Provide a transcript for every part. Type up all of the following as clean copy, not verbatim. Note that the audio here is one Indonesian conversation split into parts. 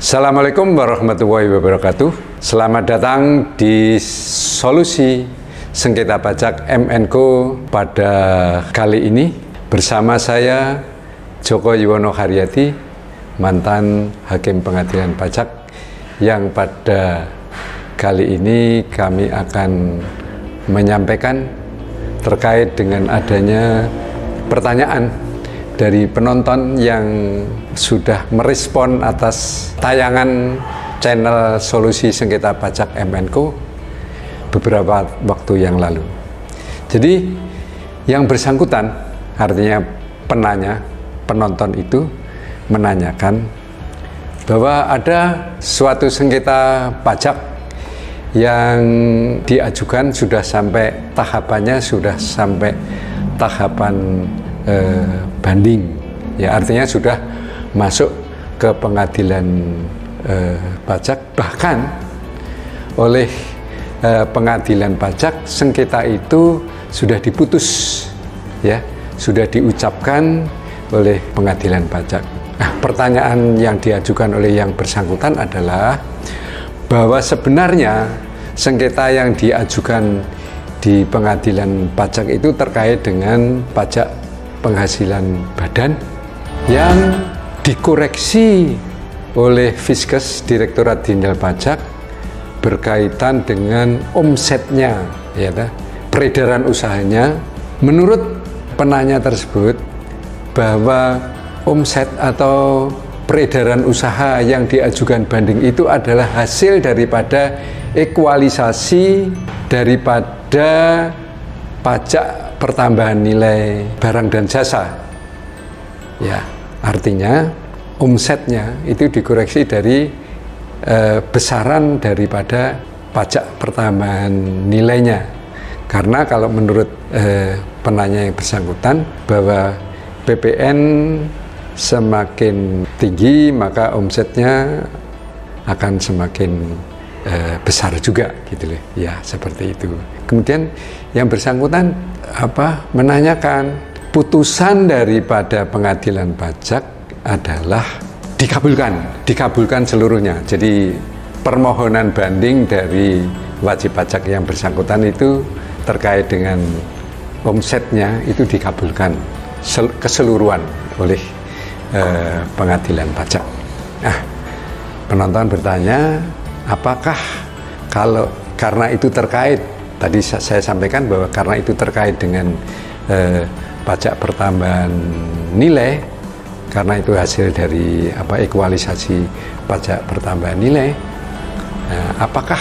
Assalamualaikum warahmatullahi wabarakatuh. Selamat datang di Solusi Sengketa Pajak MNCo pada kali ini bersama saya Joko Yuwono Haryadi, mantan Hakim Pengadilan Pajak, yang pada kali ini kami akan menyampaikan terkait dengan adanya pertanyaan dari penonton yang sudah merespon atas tayangan channel Solusi Sengketa Pajak MNCo beberapa waktu yang lalu. Jadi yang bersangkutan, artinya penonton itu menanyakan bahwa ada suatu sengketa pajak yang diajukan sudah sampai tahapannya, sudah sampai tahapan banding, ya, artinya sudah masuk ke pengadilan pajak, bahkan oleh pengadilan pajak sengketa itu sudah diputus, ya, sudah diucapkan oleh pengadilan pajak. Nah, pertanyaan yang diajukan oleh yang bersangkutan adalah bahwa sebenarnya sengketa yang diajukan di pengadilan pajak itu terkait dengan pajak penghasilan badan yang dikoreksi oleh Fiskes, Direktorat Jenderal Pajak, berkaitan dengan omsetnya, ya, peredaran usahanya. Menurut penanya tersebut, bahwa omset atau peredaran usaha yang diajukan banding itu adalah hasil daripada ekualisasi daripada pajak pertambahan nilai barang dan jasa, ya, artinya omsetnya itu dikoreksi dari besaran daripada pajak pertambahan nilainya. Karena kalau menurut penanya yang bersangkutan bahwa PPN semakin tinggi maka omsetnya akan semakin besar juga, gitu loh, ya, seperti itu. Kemudian yang bersangkutan menanyakan putusan daripada pengadilan pajak adalah dikabulkan seluruhnya. Jadi permohonan banding dari wajib pajak yang bersangkutan itu terkait dengan omsetnya itu dikabulkan keseluruhan oleh pengadilan pajak. Nah, penonton bertanya, apakah kalau karena itu terkait, tadi saya sampaikan bahwa karena itu terkait dengan pajak pertambahan nilai, karena itu hasil dari ekualisasi pajak pertambahan nilai, apakah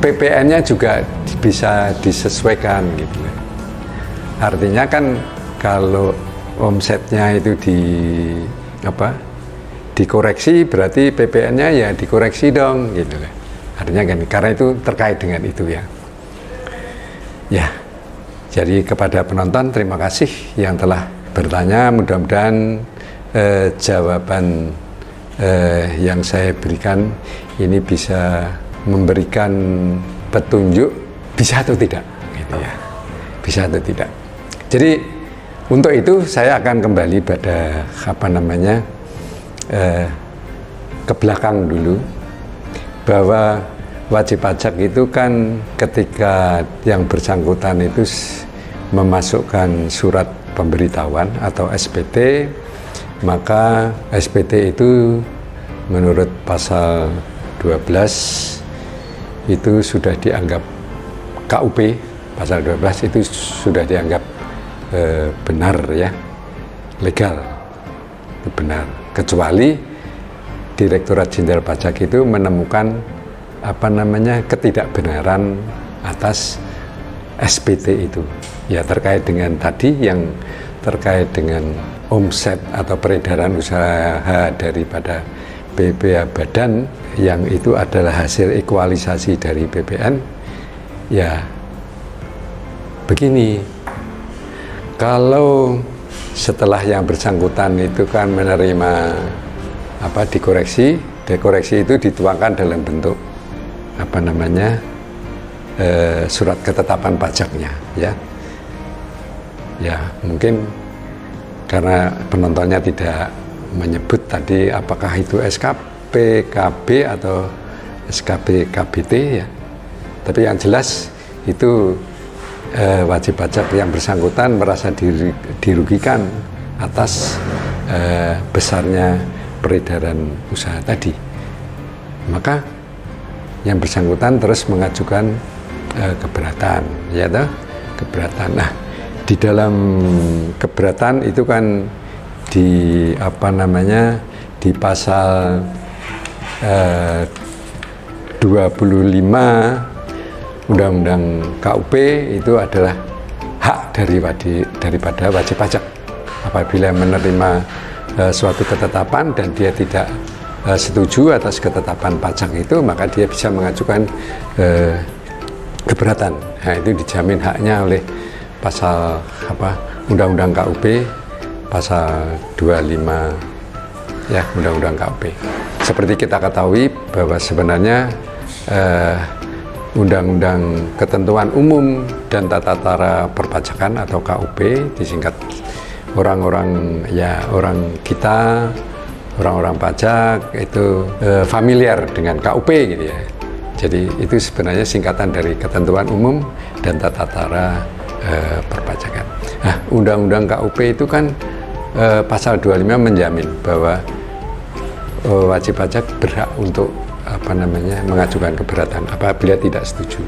PPN-nya juga bisa disesuaikan, gitu. Artinya kan kalau omsetnya itu dikoreksi, berarti PPN-nya ya dikoreksi dong, gitu. Artinya kan karena itu terkait dengan itu, ya. Ya, jadi kepada penonton terima kasih yang telah bertanya. Mudah-mudahan jawaban yang saya berikan ini bisa memberikan petunjuk bisa atau tidak, gitu, ya, bisa atau tidak. Jadi untuk itu saya akan kembali pada ke belakang dulu, bahwa wajib pajak itu kan ketika yang bersangkutan itu memasukkan surat pemberitahuan atau SPT, maka SPT itu menurut pasal 12 itu sudah dianggap KUP, pasal 12 itu sudah dianggap benar, ya, legal, itu benar, kecuali Direktorat Jenderal Pajak itu menemukan ketidakbenaran atas SPT itu, ya, terkait dengan tadi yang terkait dengan omset atau peredaran usaha daripada PPh badan yang itu adalah hasil ekualisasi dari PPN. Ya, begini, kalau setelah yang bersangkutan itu kan menerima dekoreksi itu dituangkan dalam bentuk surat ketetapan pajaknya, ya. Ya, mungkin karena penontonnya tidak menyebut tadi apakah itu SKP SKP KB atau SKP KBT ya. Tapi yang jelas itu wajib pajak yang bersangkutan merasa dirugikan atas besarnya peredaran usaha tadi. Maka yang bersangkutan terus mengajukan keberatan, ya toh? Keberatan. Nah, di dalam keberatan itu kan di apa namanya, di pasal 25 Undang-Undang KUP itu adalah hak daripada wajib pajak apabila menerima suatu ketetapan dan dia tidak setuju atas ketetapan pajak itu, maka dia bisa mengajukan keberatan. Nah, itu dijamin haknya oleh pasal Undang-Undang KUP pasal 25 ya, Undang-Undang KUP. Seperti kita ketahui bahwa sebenarnya Undang-Undang Ketentuan Umum dan Tata Cara Perpajakan atau KUP disingkat, orang-orang kita, orang-orang pajak itu familiar dengan KUP gitu ya. Jadi itu sebenarnya singkatan dari Ketentuan Umum dan Tata Cara Perpajakan. Nah, Undang-Undang KUP itu kan pasal 25 menjamin bahwa wajib pajak berhak untuk mengajukan keberatan apabila tidak setuju.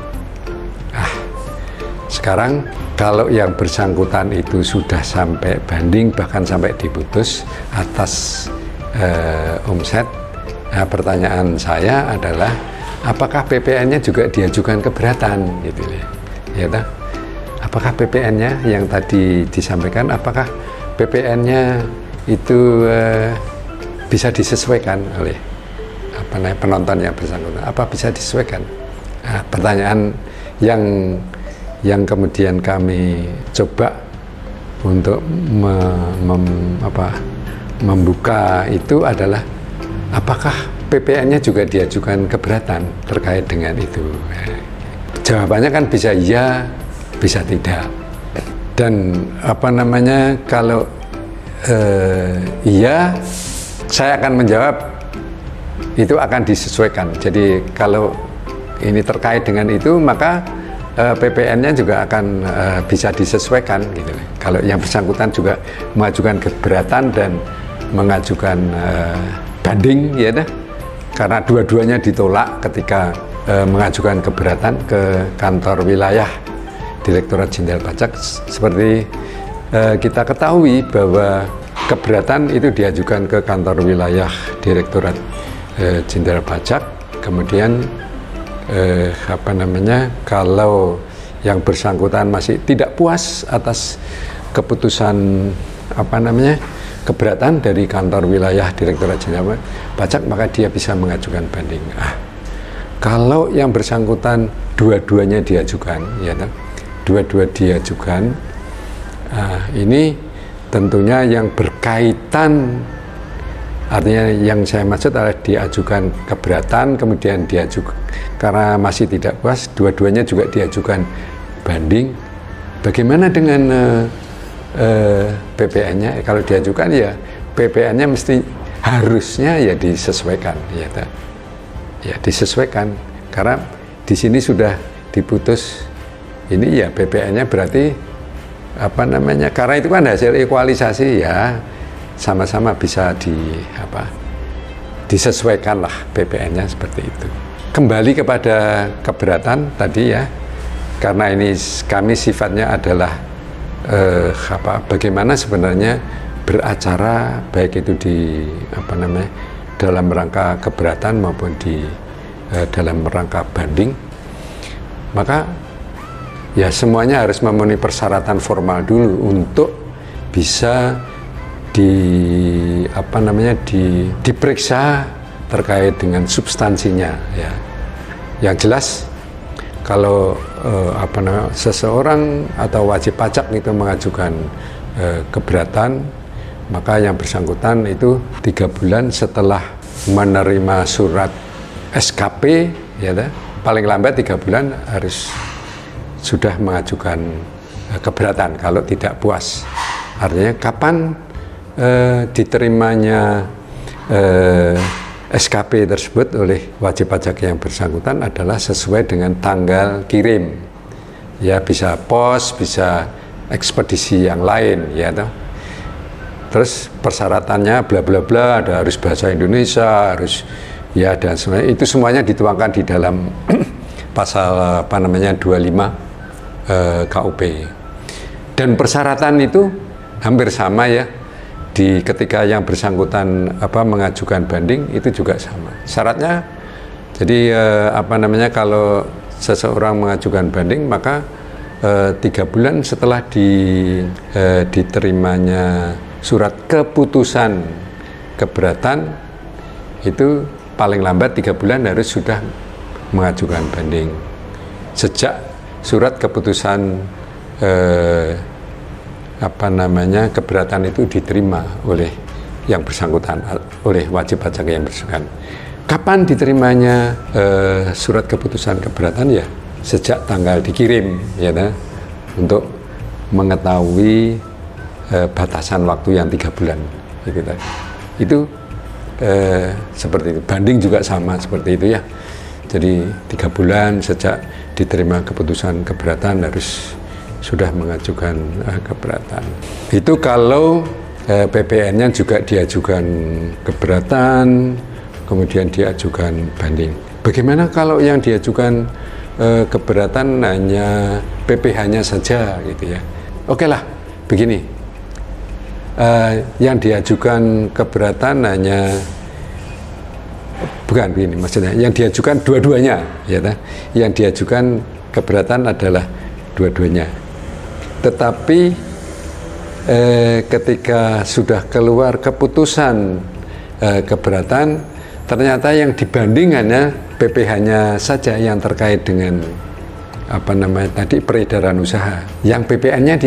Sekarang kalau yang bersangkutan itu sudah sampai banding, bahkan sampai diputus atas omset, pertanyaan saya adalah apakah PPN-nya juga diajukan keberatan gitu ya, ya apakah PPN-nya yang tadi disampaikan, apakah PPN-nya itu bisa disesuaikan oleh penonton yang bersangkutan, apa bisa disesuaikan? Nah, pertanyaan yang kemudian kami coba untuk membuka itu adalah apakah PPN-nya juga diajukan keberatan terkait dengan itu? Jawabannya kan bisa iya, bisa tidak. Dan kalau iya, saya akan menjawab itu akan disesuaikan. Jadi kalau ini terkait dengan itu, maka PPN-nya juga akan bisa disesuaikan gitu. Kalau yang bersangkutan juga mengajukan keberatan dan mengajukan banding, ya dah, karena dua-duanya ditolak ketika mengajukan keberatan ke kantor wilayah Direktorat Jenderal Pajak. Seperti kita ketahui bahwa keberatan itu diajukan ke kantor wilayah Direktorat Jenderal Pajak, kemudian kalau yang bersangkutan masih tidak puas atas keputusan keberatan dari kantor wilayah Direktorat Jenderal Pajak, maka dia bisa mengajukan banding. Kalau yang bersangkutan dua-duanya diajukan, ya, dua-dua diajukan, ini tentunya yang berkaitan. Artinya yang saya maksud adalah diajukan keberatan, kemudian diajukan karena masih tidak puas, dua-duanya juga diajukan banding. Bagaimana dengan PPN-nya? Kalau diajukan ya PPN-nya harusnya ya disesuaikan, ya disesuaikan, karena di sini sudah diputus ini ya PPN-nya berarti karena itu kan hasil ekualisasi ya. Sama-sama bisa disesuaikan lah PPN-nya seperti itu. Kembali kepada keberatan tadi ya, karena ini kami sifatnya adalah bagaimana sebenarnya beracara, baik itu di dalam rangka keberatan maupun di dalam rangka banding, maka ya semuanya harus memenuhi persyaratan formal dulu untuk bisa diperiksa terkait dengan substansinya ya. Yang jelas kalau seseorang atau wajib pajak itu mengajukan keberatan, maka yang bersangkutan itu 3 bulan setelah menerima surat SKP, ya, paling lambat 3 bulan harus sudah mengajukan keberatan kalau tidak puas. Artinya kapan diterimanya SKP tersebut oleh wajib pajak yang bersangkutan adalah sesuai dengan tanggal kirim. Ya, bisa pos, bisa ekspedisi yang lain, ya toh. Terus persyaratannya bla bla bla, ada harus bahasa Indonesia, harus ya, dan semuanya itu semuanya dituangkan di dalam pasal 25 KUP. Dan persyaratan itu hampir sama ya. Di ketika yang bersangkutan mengajukan banding itu juga sama syaratnya. Jadi kalau seseorang mengajukan banding maka 3 bulan setelah diterimanya surat keputusan keberatan itu paling lambat 3 bulan harus sudah mengajukan banding sejak surat keputusan keberatan itu diterima oleh yang bersangkutan, oleh wajib pajak yang bersangkutan. Kapan diterimanya surat keputusan keberatan? Ya sejak tanggal dikirim, ya nah, untuk mengetahui batasan waktu yang 3 bulan gitu. Itu seperti itu. Banding juga sama seperti itu ya. Jadi 3 bulan sejak diterima keputusan keberatan harus sudah mengajukan keberatan. Itu kalau PPN-nya juga diajukan keberatan, kemudian diajukan banding. Bagaimana kalau yang diajukan keberatan hanya PPh-nya saja gitu ya? Oke lah, begini. Yang diajukan keberatan hanya bukan begini maksudnya, yang diajukan dua-duanya, ya, yang diajukan keberatan adalah dua-duanya. Tetapi ketika sudah keluar keputusan keberatan, ternyata yang dibanding hanya PPh-nya saja yang terkait dengan peredaran usaha. Yang PPN-nya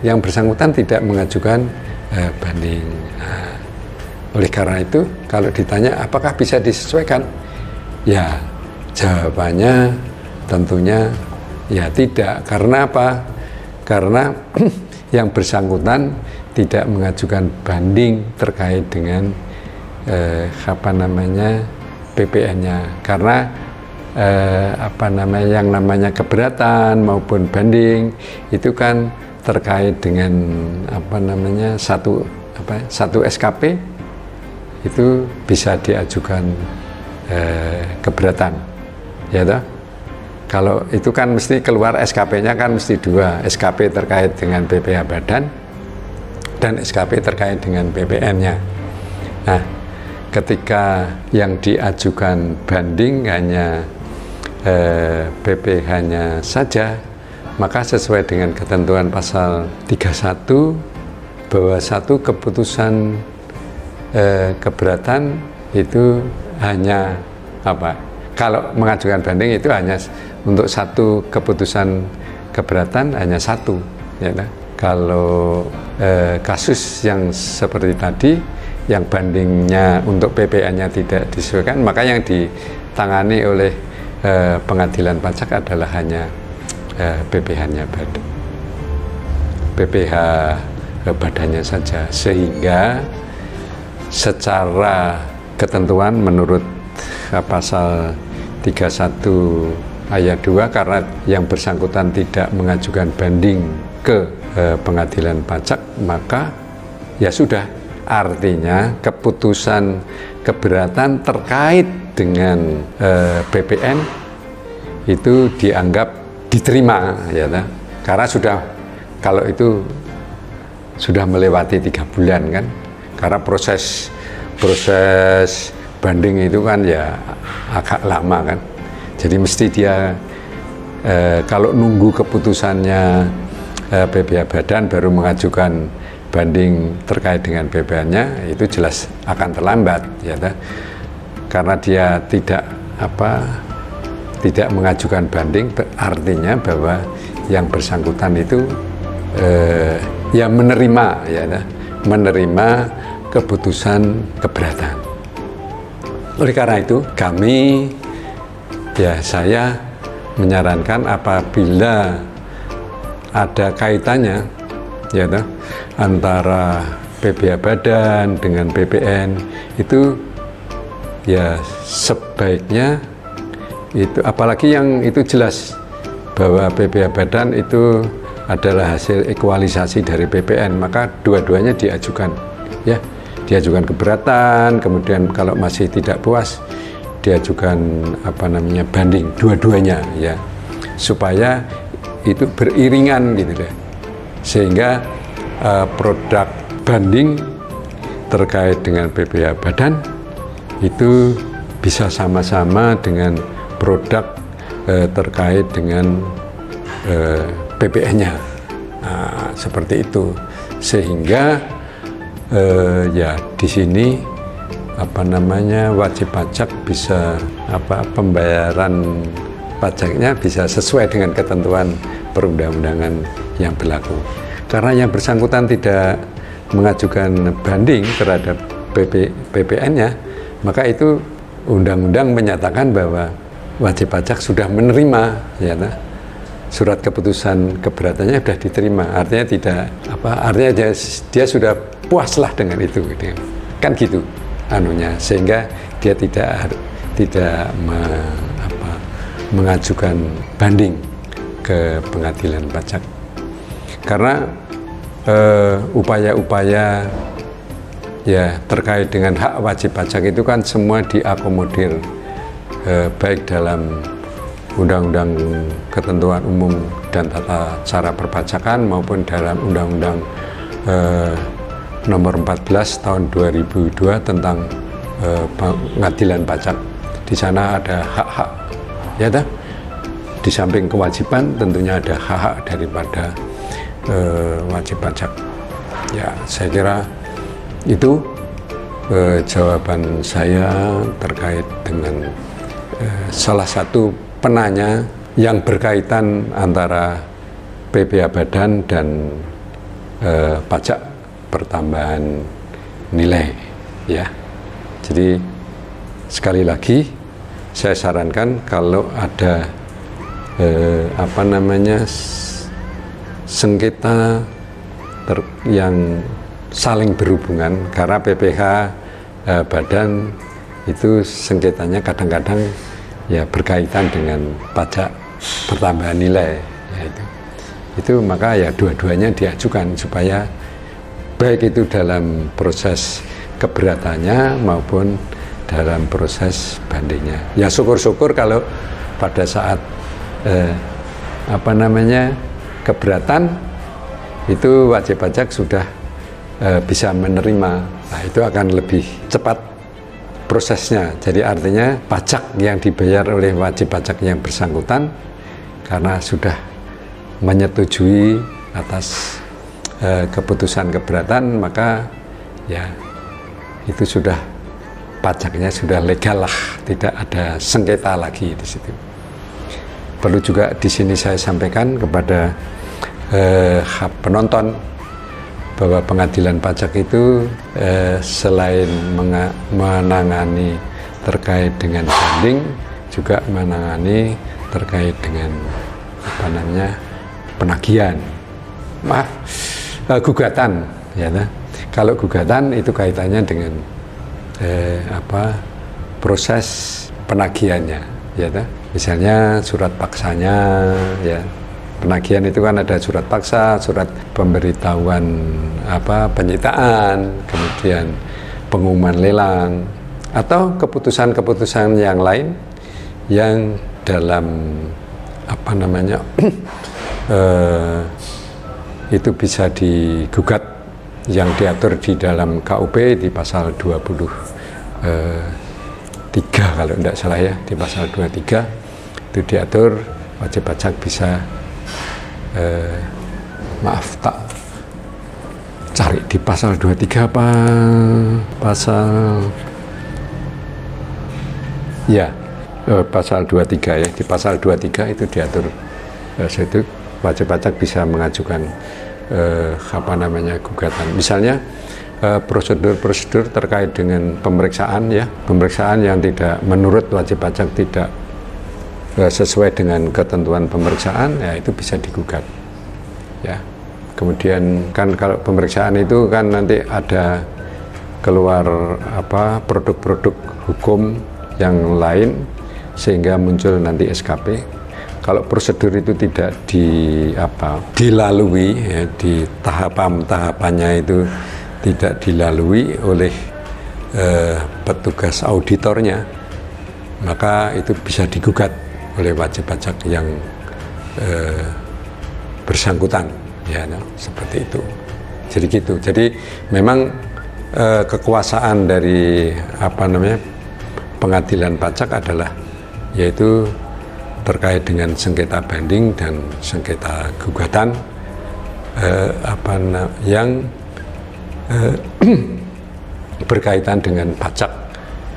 yang bersangkutan tidak mengajukan banding. Nah, oleh karena itu, kalau ditanya apakah bisa disesuaikan, ya jawabannya tentunya ya tidak. Karena apa? Karena yang bersangkutan tidak mengajukan banding terkait dengan PPN-nya. Karena yang namanya keberatan maupun banding itu kan terkait dengan satu SKP itu bisa diajukan keberatan, ya toh. Kalau itu kan mesti keluar SKP-nya kan mesti 2, SKP terkait dengan BPH badan dan SKP terkait dengan PPN-nya. Nah, ketika yang diajukan banding hanya PPh-nya saja, maka sesuai dengan ketentuan pasal 31 bahwa satu keputusan keberatan itu hanya kalau mengajukan banding itu hanya untuk satu keputusan keberatan hanya satu, ya. Kalau kasus yang seperti tadi yang bandingnya untuk PPN-nya tidak disesuaikan, maka yang ditangani oleh pengadilan pajak adalah hanya PPh-nya badan, PPh badannya saja, sehingga secara ketentuan menurut pasal 31 ayat 2, karena yang bersangkutan tidak mengajukan banding ke pengadilan pajak, maka ya sudah, artinya keputusan keberatan terkait dengan PPN itu dianggap diterima, ya, karena sudah, kalau itu sudah melewati 3 bulan kan, karena proses banding itu kan ya agak lama kan. Jadi mesti dia kalau nunggu keputusannya PPh badan baru mengajukan banding terkait dengan PPN-nya, itu jelas akan terlambat, ya, karena dia tidak mengajukan banding, artinya bahwa yang bersangkutan itu ya menerima keputusan keberatan. Oleh karena itu saya menyarankan apabila ada kaitannya, ya, antara PPh badan dengan PPN, itu ya sebaiknya itu, apalagi yang itu jelas bahwa PPh badan itu adalah hasil ekualisasi dari PPN, maka dua-duanya diajukan, ya, diajukan keberatan, kemudian kalau masih tidak puas diajukan banding, dua-duanya, ya, supaya itu beriringan gitu deh, sehingga produk banding terkait dengan PPh badan itu bisa sama-sama dengan produk terkait dengan PPN-nya, seperti itu, sehingga ya di sini wajib pajak bisa pembayaran pajaknya bisa sesuai dengan ketentuan perundang-undangan yang berlaku. Karena yang bersangkutan tidak mengajukan banding terhadap PPN-nya, maka itu undang-undang menyatakan bahwa wajib pajak sudah menerima, ya, surat keputusan keberatannya sudah diterima. Artinya tidak artinya dia sudah puaslah dengan itu, gitu. Kan gitu anunya, sehingga dia tidak mengajukan banding ke pengadilan pajak. Karena upaya-upaya ya terkait dengan hak wajib pajak itu kan semua diakomodir, baik dalam Undang-Undang Ketentuan Umum dan Tata Cara Perpajakan maupun dalam Undang-Undang Nomor 14 Tahun 2002 tentang pengadilan pajak. Di sana ada hak-hak, ya, di samping kewajiban tentunya ada hak-hak daripada wajib pajak. Ya, saya kira itu jawaban saya terkait dengan salah satu penanya yang berkaitan antara PPh badan dan pajak pertambahan nilai, ya. Jadi sekali lagi saya sarankan kalau ada sengketa yang saling berhubungan, karena PPh badan itu sengketanya kadang-kadang ya berkaitan dengan pajak pertambahan nilai, ya, itu maka ya dua-duanya diajukan supaya baik itu dalam proses keberatannya maupun dalam proses bandingnya. Ya syukur-syukur kalau pada saat keberatan itu wajib pajak sudah bisa menerima. Nah, itu akan lebih cepat prosesnya. Jadi artinya pajak yang dibayar oleh wajib pajak yang bersangkutan karena sudah menyetujui atas keputusan keberatan, maka ya itu sudah pajaknya sudah legal lah, tidak ada sengketa lagi di situ. Perlu juga di sini saya sampaikan kepada penonton bahwa pengadilan pajak itu selain menangani terkait dengan banding, juga menangani terkait dengan penagihan, gugatan, ya. Kalau gugatan itu kaitannya dengan proses penagihannya, ya. Misalnya surat paksanya, ya. Penagihan itu kan ada surat paksa, surat pemberitahuan penyitaan, kemudian pengumuman lelang, atau keputusan-keputusan yang lain yang dalam itu bisa digugat, yang diatur di dalam KUP di pasal 23 kalau tidak salah, ya, di pasal 23 itu diatur wajib pajak bisa tak cari di pasal 23 apa pasal, ya, pasal 23, ya, di pasal 23 itu diatur itu wajib pajak bisa mengajukan gugatan. Misalnya prosedur-prosedur terkait dengan pemeriksaan, ya, pemeriksaan yang tidak menurut wajib pajak tidak sesuai dengan ketentuan pemeriksaan, ya itu bisa digugat, ya. Kemudian kan kalau pemeriksaan itu kan nanti ada keluar produk-produk hukum yang lain sehingga muncul nanti SKP. Kalau prosedur itu tidak dilalui, ya, di tahapannya itu tidak dilalui oleh petugas auditornya, maka itu bisa digugat oleh wajib pajak yang bersangkutan, ya, seperti itu. Jadi gitu. Jadi memang kekuasaan dari pengadilan pajak adalah yaitu terkait dengan sengketa banding dan sengketa gugatan yang berkaitan dengan pajak,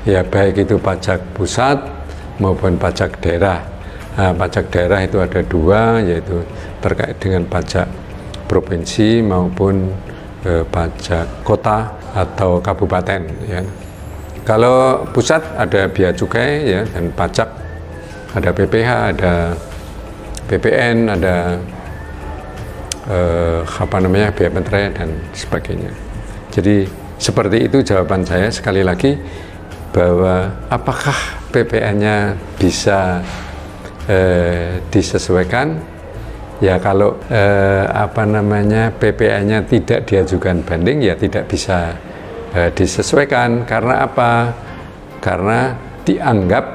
ya, baik itu pajak pusat maupun pajak daerah. Nah, pajak daerah itu ada dua, yaitu terkait dengan pajak provinsi maupun pajak kota atau kabupaten, ya. Kalau pusat ada bea cukai, ya, dan pajak, ada PPh, ada PPN, ada bea materai dan sebagainya. Jadi seperti itu jawaban saya. Sekali lagi, bahwa apakah PPN-nya bisa disesuaikan? Ya, kalau PPN-nya tidak diajukan banding, ya tidak bisa disesuaikan. Karena apa? Karena dianggap,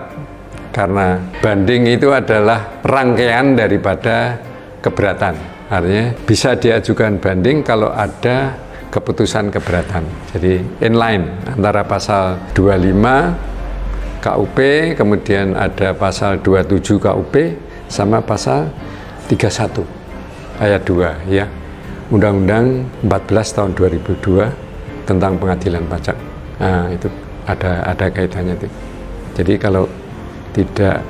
karena banding itu adalah rangkaian daripada keberatan. Artinya bisa diajukan banding kalau ada keputusan keberatan. Jadi inline antara pasal 25 KUP, kemudian ada pasal 27 KUP sama pasal 31 ayat 2, ya, Undang-Undang 14 tahun 2002 tentang pengadilan pajak. Nah, itu ada kaitannya itu. Jadi kalau tidak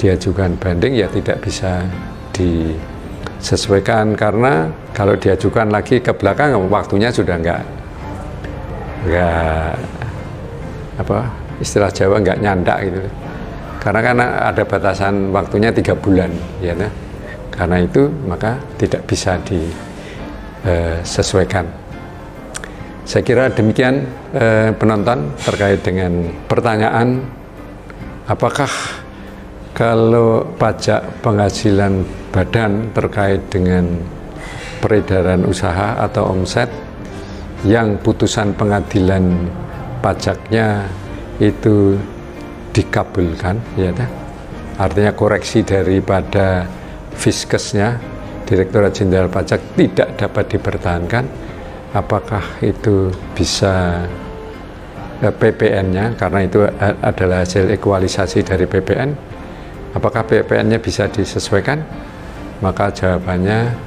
diajukan banding, ya tidak bisa disesuaikan, karena kalau diajukan lagi ke belakang waktunya sudah enggak istilah Jawa enggak nyandak gitu. Karena ada batasan waktunya 3 bulan, ya, nah. Karena itu maka tidak bisa disesuaikan. Saya kira demikian penonton terkait dengan pertanyaan apakah kalau pajak penghasilan badan terkait dengan peredaran usaha atau omset yang putusan pengadilan pajaknya itu dikabulkan, ya, artinya koreksi daripada Fiskesnya, Direktorat Jenderal Pajak, tidak dapat dipertahankan, apakah itu bisa PPN-nya, karena itu adalah hasil ekualisasi dari PPN, apakah PPN-nya bisa disesuaikan? Maka jawabannya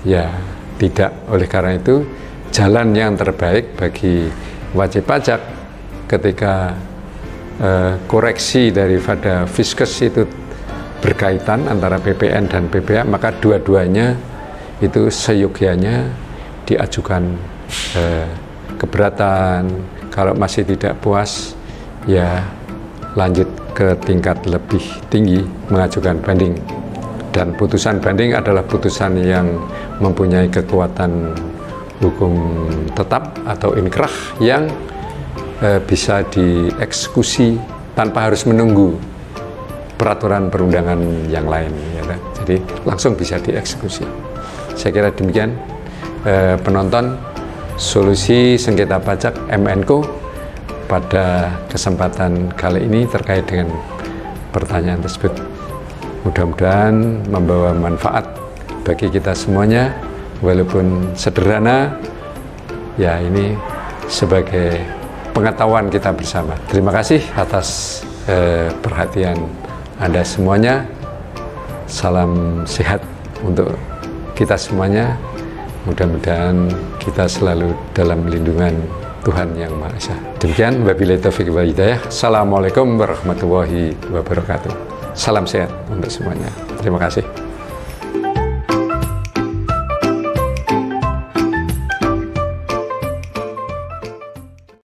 ya tidak. Oleh karena itu, jalan yang terbaik bagi wajib pajak ketika koreksi daripada Fiskes itu berkaitan antara PPN dan PPh, maka dua-duanya itu seyogyanya diajukan keberatan. Kalau masih tidak puas, ya lanjut ke tingkat lebih tinggi, mengajukan banding. Dan putusan banding adalah putusan yang mempunyai kekuatan hukum tetap atau inkrah yang bisa dieksekusi tanpa harus menunggu peraturan perundangan yang lain, ya, jadi langsung bisa dieksekusi. Saya kira demikian penonton solusi sengketa pajak MNCO pada kesempatan kali ini terkait dengan pertanyaan tersebut. Mudah-mudahan membawa manfaat bagi kita semuanya, walaupun sederhana, ya, ini sebagai pengetahuan kita bersama. Terima kasih atas perhatian Anda semuanya. Salam sehat untuk kita semuanya. Mudah-mudahan kita selalu dalam lindungan Tuhan Yang Maha Esa. Demikian, wabillahi taufiq wal hidayah. Assalamualaikum warahmatullahi wabarakatuh. Salam sehat untuk semuanya. Terima kasih.